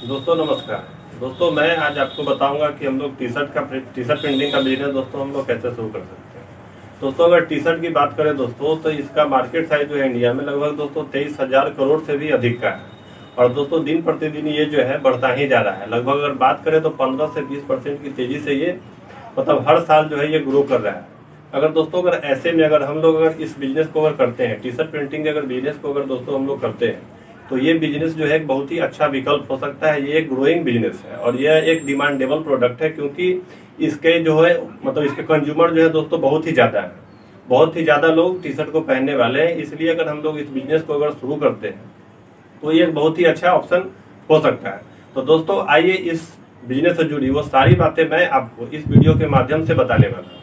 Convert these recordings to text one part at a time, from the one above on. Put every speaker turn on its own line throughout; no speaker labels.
दोस्तों नमस्कार। दोस्तों मैं आज आपको बताऊंगा कि हम लोग टी शर्ट प्रिंटिंग का बिजनेस दोस्तों हम लोग कैसे शुरू कर सकते हैं। दोस्तों अगर टी शर्ट की बात करें दोस्तों तो इसका मार्केट साइज जो है इंडिया में लगभग दोस्तों 23,000 करोड़ से भी अधिक का है। और दोस्तों दिन प्रतिदिन ये जो है बढ़ता ही जा रहा है। लगभग अगर बात करें तो 15 से 20% की तेजी से ये मतलब हर साल जो है ये ग्रो कर रहा है। अगर दोस्तों अगर ऐसे में अगर हम लोग अगर इस बिजनेस को अगर करते हैं, टी शर्ट प्रिंटिंग के अगर बिजनेस को अगर दोस्तों हम लोग करते हैं तो ये बिजनेस जो है एक बहुत ही अच्छा विकल्प हो सकता है। ये एक ग्रोइंग बिजनेस है और यह एक डिमांडेबल प्रोडक्ट है, क्योंकि इसके जो है मतलब इसके कंज्यूमर जो है दोस्तों बहुत ही ज्यादा है। बहुत ही ज्यादा लोग टी शर्ट को पहनने वाले हैं। इसलिए अगर हम लोग इस बिजनेस को अगर शुरू करते हैं तो ये एक बहुत ही अच्छा ऑप्शन हो सकता है। तो दोस्तों आइए इस बिजनेस से जुड़ी वो सारी बातें मैं आपको इस वीडियो के माध्यम से बताने वाला हूँ।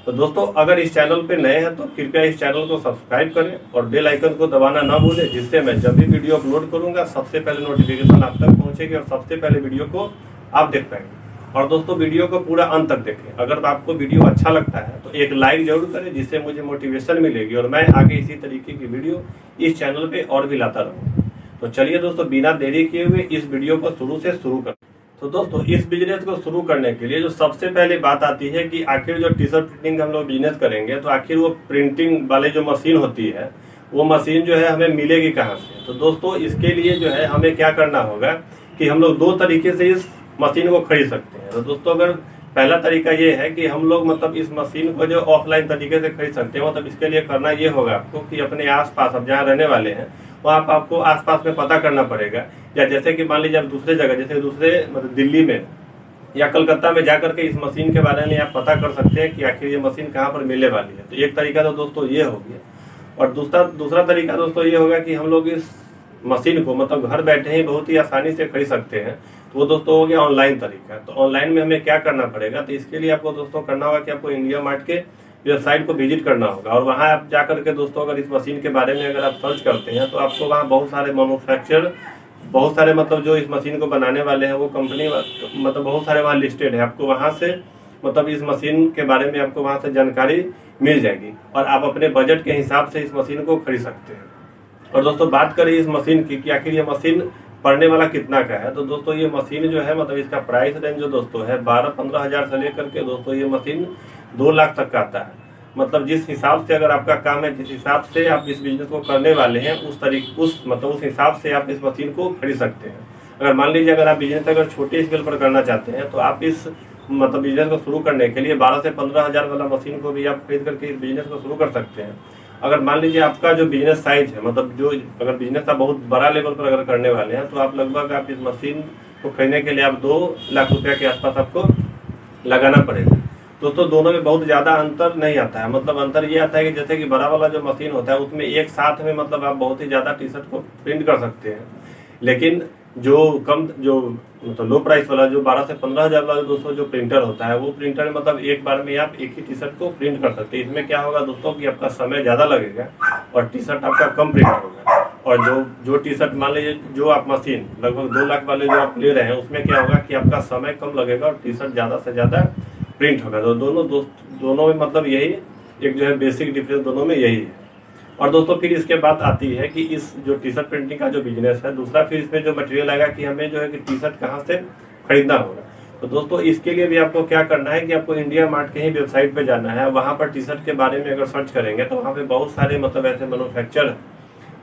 तो दोस्तों अगर इस चैनल पे नए हैं तो कृपया इस चैनल को सब्सक्राइब करें और बेल आइकन को दबाना ना भूलें, जिससे मैं जब भी वीडियो अपलोड करूंगा सबसे पहले नोटिफिकेशन आप तक पहुंचेगी और सबसे पहले वीडियो को आप देख पाएंगे। और दोस्तों वीडियो को पूरा अंत तक देखें। अगर आपको वीडियो अच्छा लगता है तो एक लाइक जरूर करें, जिससे मुझे मोटिवेशन मिलेगी और मैं आगे इसी तरीके की वीडियो इस चैनल पे और भी लाता रहूँगा। तो चलिए दोस्तों बिना देरी किए हुए इस वीडियो को शुरू कर। तो दोस्तों इस बिजनेस को शुरू करने के लिए जो सबसे पहले बात आती है कि आखिर जो टी शर्ट प्रिंटिंग हम लोग बिजनेस करेंगे तो आखिर वो प्रिंटिंग वाले जो मशीन होती है वो मशीन जो है हमें मिलेगी कहाँ से। तो दोस्तों इसके लिए जो है हमें क्या करना होगा कि हम लोग दो तरीके से इस मशीन को खरीद सकते हैं। तो दोस्तों अगर पहला तरीका ये है कि हम लोग मतलब इस मशीन को जो ऑफलाइन तरीके से खरीद सकते हैं, मतलब इसके लिए करना ये होगा आपको कि अपने आसपास आप जहाँ रहने वाले हैं वहाँ आपको आसपास में पता करना पड़ेगा। या जैसे कि मान लीजिए आप दूसरे जगह जैसे दूसरे मतलब दिल्ली में या कलकत्ता में जाकर के इस मशीन के बारे में आप पता कर सकते हैं कि आखिर ये मशीन कहाँ पर मिलने वाली है। तो एक तरीका तो दोस्तों ये हो गया। और दूसरा तरीका दोस्तों ये होगा कि हम लोग इस मशीन को मतलब घर बैठे ही बहुत ही आसानी से खरीद सकते हैं। तो वो दोस्तों हो गया ऑनलाइन तरीका। तो ऑनलाइन में हमें क्या करना पड़ेगा, तो इसके लिए आपको दोस्तों करना होगा कि आपको इंडिया मार्ट के वेबसाइट को विजिट करना होगा और वहां आप जाकर के दोस्तों अगर इस मशीन के बारे में अगर आप सर्च करते हैं तो आपको वहां बहुत सारे मैन्युफैक्चरर, बहुत सारे मतलब जो इस मशीन को बनाने वाले हैं वो कंपनी मतलब बहुत सारे वहाँ लिस्टेड है। आपको वहां से मतलब इस मशीन के बारे में आपको वहां से जानकारी मिल जाएगी और आप अपने बजट के हिसाब से इस मशीन को खरीद सकते हैं। और दोस्तों बात करें इस मशीन की कि आखिर ये मशीन पड़ने वाला कितना का है, तो दोस्तों ये मशीन जो है मतलब इसका प्राइस रेंज जो दोस्तों है 12-15 हजार से लेकर के दोस्तों ये मशीन 2 लाख तक का आता है। मतलब जिस हिसाब से अगर आपका काम है, जिस हिसाब से आप इस बिजनेस को करने वाले हैं उस हिसाब से आप इस मशीन को खरीद सकते हैं। अगर मान लीजिए अगर आप बिजनेस अगर छोटे स्केल पर करना चाहते हैं तो आप इस मतलब बिजनेस को शुरू करने के लिए 12 से 15 हजार वाला मशीन को भी आप खरीद करके इस बिजनेस को शुरू कर सकते हैं। अगर मान लीजिए आपका जो बिजनेस साइज है मतलब जो अगर बिजनेस आप बहुत बड़ा लेवल पर अगर करने वाले हैं तो आप लगभग आप इस मशीन को खरीदने के लिए आप 2 लाख रुपया के आसपास आपको लगाना पड़ेगा। दोस्तों दोनों में बहुत ज्यादा अंतर नहीं आता है। मतलब अंतर ये आता है कि जैसे कि बड़ा वाला जो मशीन होता है उसमें एक साथ में मतलब आप बहुत ही ज्यादा टी शर्ट को प्रिंट कर सकते हैं, लेकिन जो मतलब लो प्राइस वाला जो 12 से 15 हजार वाला दोस्तों जो प्रिंटर होता है वो प्रिंटर मतलब एक बार में आप एक ही टी शर्ट को प्रिंट कर सकते हैं। इसमें क्या होगा दोस्तों कि आपका समय ज्यादा लगेगा और टी शर्ट आपका कम प्रिंट होगा। और जो टी शर्ट मान लीजिए जो आप मशीन लगभग 2 लाख वाले जो आप ले रहे हैं उसमें क्या होगा कि आपका समय कम लगेगा और टी शर्ट ज्यादा से ज्यादा प्रिंट होगा। तो दोनों में मतलब यही एक जो है बेसिक डिफरेंस दोनों में यही है। और दोस्तों फिर इसके बाद आती है कि इस जो टी शर्ट प्रिंटिंग का जो बिजनेस है दूसरा, फिर इसमें जो मटेरियल आएगा कि हमें जो है कि टी शर्ट कहाँ से खरीदना होगा। तो दोस्तों इसके लिए भी आपको क्या करना है कि आपको इंडिया मार्ट के ही वेबसाइट पे जाना है। वहां पर टी शर्ट के बारे में अगर सर्च करेंगे तो वहाँ पे बहुत सारे मतलब ऐसे मैन्युफैक्चर,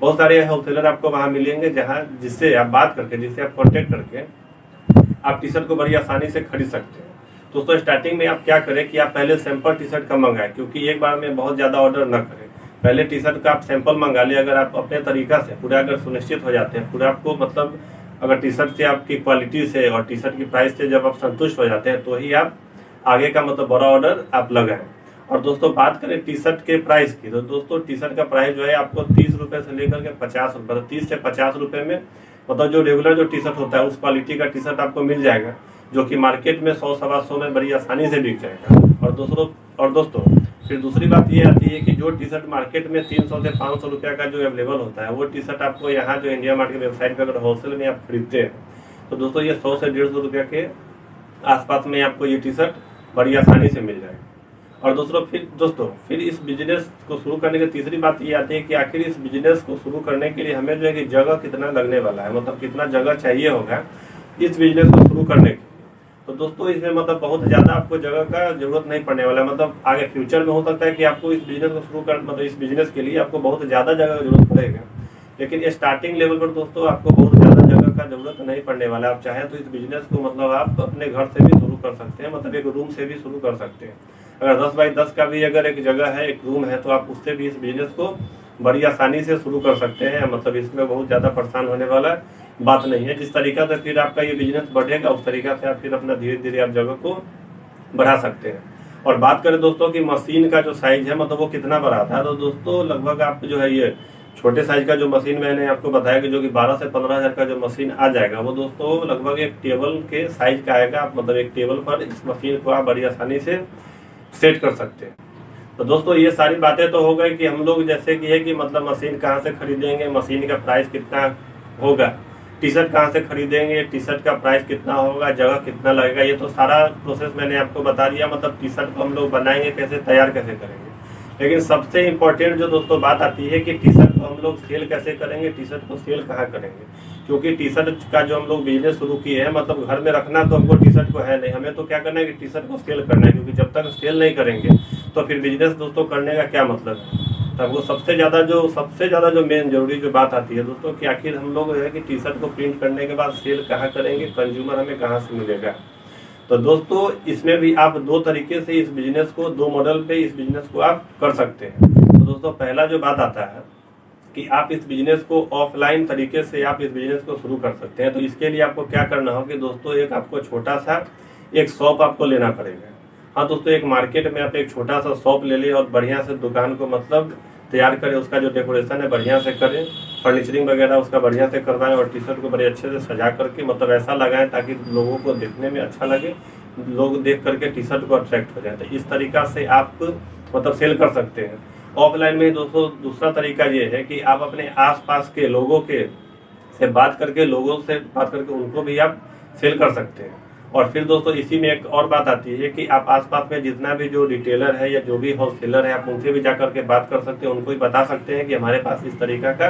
बहुत सारे होलसेलर आपको वहाँ मिलेंगे जहाँ जिससे आप बात करके, जिससे आप कॉन्टेक्ट करके आप टी शर्ट को बड़ी आसानी से खरीद सकते हैं। दोस्तों स्टार्टिंग में आप क्या करें कि आप पहले सैंपल टी शर्ट का मंगाएं, क्योंकि एक बार में बहुत ज्यादा ऑर्डर न करें। पहले टी शर्ट का आप सैंपल मंगा ले। अगर आप अपने तरीका से पूरा अगर सुनिश्चित हो जाते हैं, पूरा आपको मतलब अगर टी शर्ट से आपकी क्वालिटी से और टी शर्ट की प्राइस से जब आप संतुष्ट हो जाते हैं तो ही आप आगे का मतलब बड़ा ऑर्डर आप लगाएं। और दोस्तों बात करें टी शर्ट के प्राइस की, तो दोस्तों टी शर्ट का प्राइस जो है आपको 30 रुपए से लेकर के 50 रुपए, 30 से 50 रुपए में मतलब जो रेगुलर जो टी शर्ट होता है उस क्वालिटी का टी शर्ट आपको मिल जाएगा, जो कि मार्केट में 100-125 में बड़ी आसानी से बिक जाएगा। और दोस्तों फिर दूसरी बात ये आती है कि जो टी शर्ट मार्केट में 300 से 500 रुपया का जो अवेलेबल होता है वो टी शर्ट आपको यहाँ जो इंडिया मार्ट की वेबसाइट पे अगर होलसेल में आप खरीदते हैं तो दोस्तों ये 100 से 150 रुपया के आसपास में आपको ये टी शर्ट बड़ी आसानी से मिल जाएगी। और दोस्तों फिर इस बिजनेस को शुरू करने की तीसरी बात ये आती है कि आखिर इस बिजनेस को शुरू करने के लिए हमें जो है कि जगह कितना लगने वाला है, मतलब कितना जगह चाहिए होगा इस बिजनेस को शुरू करने के लिए। तो दोस्तों इसमें मतलब बहुत ज़्यादा आपको जगह का जरूरत नहीं पड़ने वाला है। मतलब आगे फ्यूचर में हो सकता है कि आपको इस बिजनेस को शुरू कर मतलब इस बिजनेस के लिए आपको बहुत ज़्यादा जगह की जरूरत पड़ेगा, लेकिन स्टार्टिंग लेवल पर दोस्तों आपको बहुत ज़्यादा जगह का जरूरत नहीं पड़ने वाला है। आप चाहें तो इस बिजनेस को मतलब आप अपने घर से भी शुरू कर सकते हैं, मतलब एक रूम से भी शुरू कर सकते हैं। अगर 10 बाई 10 का भी अगर एक जगह है, एक रूम है, तो आप उससे भी इस बिजनेस को बड़ी आसानी से शुरू कर सकते हैं। मतलब इसमें बहुत ज़्यादा परेशान होने वाला बात नहीं है। जिस तरीका से फिर आपका ये बिजनेस बढ़ेगा उस तरीका से आप फिर अपना धीरे धीरे आप जगह को बढ़ा सकते हैं। और बात करें दोस्तों कि मशीन का जो साइज है मतलब वो कितना बड़ा आता है, तो दोस्तों लगभग आप जो है ये छोटे साइज का जो मशीन मैंने आपको बताया कि जो कि 12 से 15 हज़ार का जो मशीन आ जाएगा, वो दोस्तों लगभग एक टेबल के साइज का आएगा। आप मतलब एक टेबल पर इस मशीन को आप बड़ी आसानी से सेट कर सकते हैं। तो दोस्तों ये सारी बातें तो हो गई कि हम लोग जैसे कि है कि मतलब मशीन कहाँ से खरीदेंगे, मशीन का प्राइस कितना होगा, टी शर्ट कहाँ से खरीदेंगे, टी शर्ट का प्राइस कितना होगा, जगह कितना लगेगा, ये तो सारा प्रोसेस मैंने आपको बता दिया। मतलब टी शर्ट को हम लोग बनाएंगे कैसे, तैयार कैसे करेंगे। लेकिन सबसे इम्पोर्टेंट जो दोस्तों बात आती है कि टी शर्ट को हम लोग सेल कैसे करेंगे, टी शर्ट को सेल कहाँ करेंगे। क्योंकि टी शर्ट का जो हम लोग बिजनेस शुरू किए हैं, मतलब घर में रखना तो हमको टी शर्ट को है नहीं, हमें तो क्या करना है कि टी शर्ट को सेल करना है। क्योंकि जब तक सेल नहीं करेंगे तो फिर बिजनेस दोस्तों करने का क्या मतलब है। तब वो सबसे ज़्यादा जो मेन जरूरी जो बात आती है दोस्तों कि आखिर हम लोग है कि टी शर्ट को प्रिंट करने के बाद सेल कहाँ करेंगे, कंज्यूमर हमें कहाँ से मिलेगा। तो दोस्तों इसमें भी आप दो तरीके से इस बिजनेस को, दो मॉडल पे इस बिजनेस को आप कर सकते हैं। तो दोस्तों पहला जो बात आता है कि आप इस बिजनेस को ऑफलाइन तरीके से आप इस बिजनेस को शुरू कर सकते हैं। तो इसके लिए आपको क्या करना हो कि दोस्तों एक आपको छोटा सा एक शॉप आपको लेना पड़ेगा। हाँ दोस्तों, एक मार्केट में आप एक छोटा सा शॉप ले लें और बढ़िया से दुकान को मतलब तैयार करें, उसका जो डेकोरेशन है बढ़िया से करें, फर्नीचरिंग वगैरह उसका बढ़िया से करवाएं और टी शर्ट को बड़े अच्छे से सजा करके मतलब ऐसा लगाएं ताकि लोगों को देखने में अच्छा लगे, लोग देख करके टी शर्ट को अट्रैक्ट हो जाए। तो इस तरीका से आप मतलब सेल कर सकते हैं। ऑफलाइन में दोस्तों दूसरा तरीका ये है कि आप अपने आसपास के लोगों के से बात करके, लोगों से बात करके उनको भी आप सेल कर सकते हैं। और फिर दोस्तों इसी में एक और बात आती है कि आप आसपास में जितना भी जो रिटेलर है या जो भी होलसेलर है, आप उनसे भी जाकर के बात कर सकते हैं, उनको भी बता सकते हैं कि हमारे पास इस तरीका का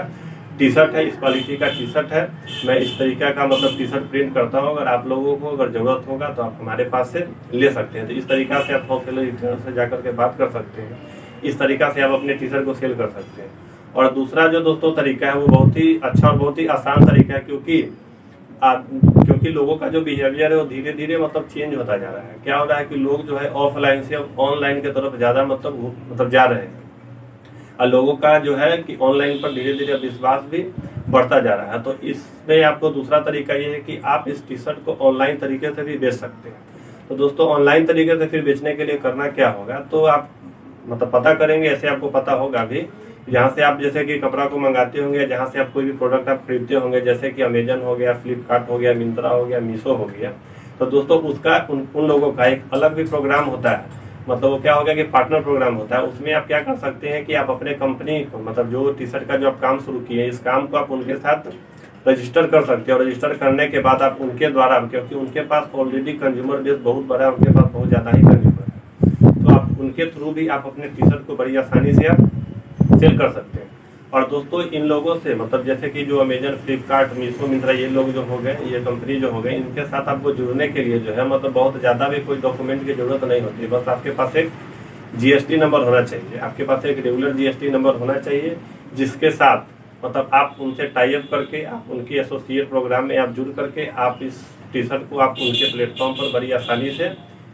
टी शर्ट है, इस क्वालिटी का टी शर्ट है, मैं इस तरीका का मतलब टी शर्ट प्रिंट करता हूँ, अगर आप लोगों को अगर ज़रूरत होगा तो आप हमारे पास से ले सकते हैं। तो इस तरीका से आप होलसेलर रिटेलर से जाकर के बात कर सकते हैं। इस तरीका से आप अपने टी शर्ट को सेल कर सकते हैं। और दूसरा जो दोस्तों तरीका है वो बहुत ही अच्छा और बहुत ही आसान तरीका है, क्योंकि लोगों का जो बिहेवियर है वो धीरे धीरे मतलब चेंज होता जा रहा है। क्या हो रहा है कि लोग जो है ऑफलाइन से ऑनलाइन की तरफ ज़्यादा मतलब जा रहे हैं, और लोगों का जो है कि ऑनलाइन पर धीरे धीरे विश्वास भी बढ़ता जा रहा है। तो इसमें आपको दूसरा तरीका ये है कि आप इस टी शर्ट को ऑनलाइन तरीके से भी बेच सकते हैं। तो दोस्तों ऑनलाइन तरीके से फिर बेचने के लिए करना क्या होगा, तो आप मतलब पता करेंगे, ऐसे आपको पता होगा भी जहाँ से आप जैसे कि कपड़ा को मंगाते होंगे, जहाँ से आप कोई भी प्रोडक्ट आप खरीदते होंगे, जैसे कि अमेजन हो गया, फ्लिपकार्ट हो गया, मिंत्रा हो गया, मीशो हो गया। तो दोस्तों उसका उन लोगों का एक अलग भी प्रोग्राम होता है, मतलब वो क्या हो गया कि पार्टनर प्रोग्राम होता है। उसमें आप क्या कर सकते हैं कि आप अपने कंपनी को मतलब जो टी शर्ट का जो आप काम शुरू किए हैं, इस काम को आप उनके साथ रजिस्टर कर सकते हैं। और रजिस्टर करने के बाद आप उनके द्वारा, क्योंकि उनके पास ऑलरेडी कंज्यूमर बेस बहुत बड़ा है, उनके पास बहुत ज़्यादा ही कंज्यूमर है, तो आप उनके थ्रू भी आप अपने टी शर्ट को बड़ी आसानी से आप सेल कर सकते हैं। और दोस्तों इन लोगों से मतलब जैसे कि जो अमेजन, फ्लिपकार्ट, मीशो, मिंत्रा, ये लोग जो हो गए, ये कंपनी जो हो गए, इनके साथ आपको जुड़ने के लिए जो है मतलब बहुत ज़्यादा भी कोई डॉक्यूमेंट की जरूरत नहीं होती। बस आपके पास एक जीएसटी नंबर होना चाहिए, आपके पास एक रेगुलर जीएसटी नंबर होना चाहिए, जिसके साथ मतलब आप उनसे टाई अप करके, आप उनकी एसोसिएट प्रोग्राम में आप जुड़ करके आप इस टी शर्ट को आप उनके प्लेटफॉर्म पर बड़ी आसानी से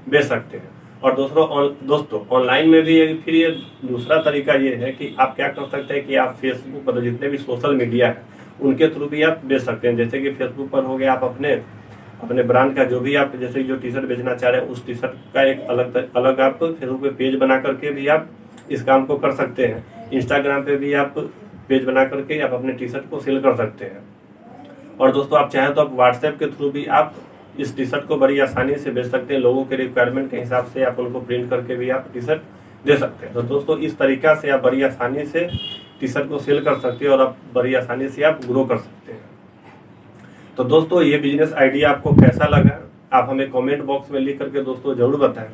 बेच सकते हैं। और दोस्तों ऑनलाइन में भी फिर ये दूसरा तरीका ये है कि आप क्या कर सकते हैं कि आप फेसबुक पर जितने भी सोशल मीडिया है उनके थ्रू भी आप बेच सकते हैं। जैसे कि फेसबुक पर हो गया, आप अपने ब्रांड का जो भी आप जैसे जो टी शर्ट बेचना चाह रहे हैं, उस टी शर्ट का एक अलग आप फेसबुक पे पेज बना करके भी आप इस काम को कर सकते हैं। इंस्टाग्राम पे भी आप पेज बना करके आप अपने टी शर्ट को सेल कर सकते हैं। और दोस्तों आप चाहें तो आप व्हाट्सएप के थ्रू भी आप इस टी शर्ट को बड़ी आसानी से बेच सकते हैं। लोगों के रिक्वायरमेंट के हिसाब से आप उनको प्रिंट करके भी आप टी शर्ट दे सकते हैं। तो दोस्तों इस तरीका से आप बड़ी आसानी से टी शर्ट को सेल कर सकते हैं और आप बड़ी आसानी से आप ग्रो कर सकते हैं। तो दोस्तों ये बिजनेस आइडिया आपको कैसा लगा, आप हमें कमेंट बॉक्स में लिख करके दोस्तों जरूर बताएं।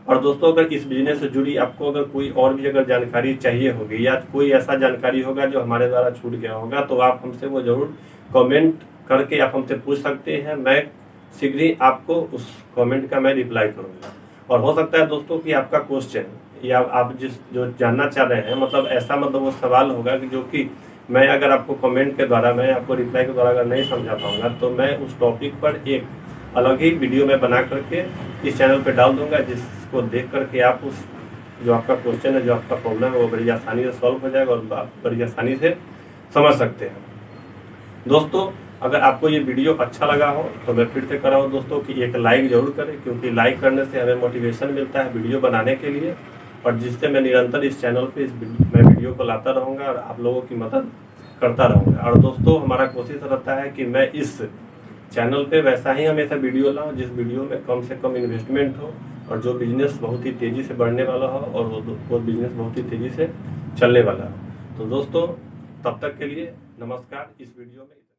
और दोस्तों अगर इस बिजनेस से जुड़ी आपको अगर कोई और भी अगर जानकारी चाहिए होगी या कोई ऐसा जानकारी होगा जो हमारे द्वारा छूट गया होगा, तो आप हमसे वो जरूर कमेंट करके आप हमसे पूछ सकते हैं। मैं शीघ्र ही आपको उस कमेंट का मैं रिप्लाई करूंगा। और हो सकता है दोस्तों कि आपका क्वेश्चन या आप जो जानना चाह रहे हैं, मतलब ऐसा मतलब वो सवाल होगा कि जो कि मैं अगर आपको कमेंट के द्वारा, मैं आपको रिप्लाई के द्वारा अगर नहीं समझा पाऊंगा, तो मैं उस टॉपिक पर एक अलग ही वीडियो में बना करके इस चैनल पे डाल दूंगा, जिसको देख करके आप उस जो आपका क्वेश्चन है, जो आपका प्रॉब्लम है, वो बड़ी आसानी से सॉल्व हो जाएगा और आप बड़ी आसानी से समझ सकते हैं। दोस्तों अगर आपको ये वीडियो अच्छा लगा हो तो मैं फिर से कर रहा हूँ दोस्तों कि एक लाइक जरूर करें, क्योंकि लाइक करने से हमें मोटिवेशन मिलता है वीडियो बनाने के लिए, और जिससे मैं निरंतर इस चैनल पे मैं वीडियो को लाता रहूँगा और आप लोगों की मदद करता रहूँगा। और दोस्तों हमारा कोशिश रहता है कि मैं इस चैनल पे वैसा ही हमेशा वीडियो लाऊं जिस वीडियो में कम से कम इन्वेस्टमेंट हो और जो बिजनेस बहुत ही तेज़ी से बढ़ने वाला हो और वो बिजनेस बहुत ही तेज़ी से चलने वाला हो। तो दोस्तों तब तक के लिए नमस्कार। इस वीडियो में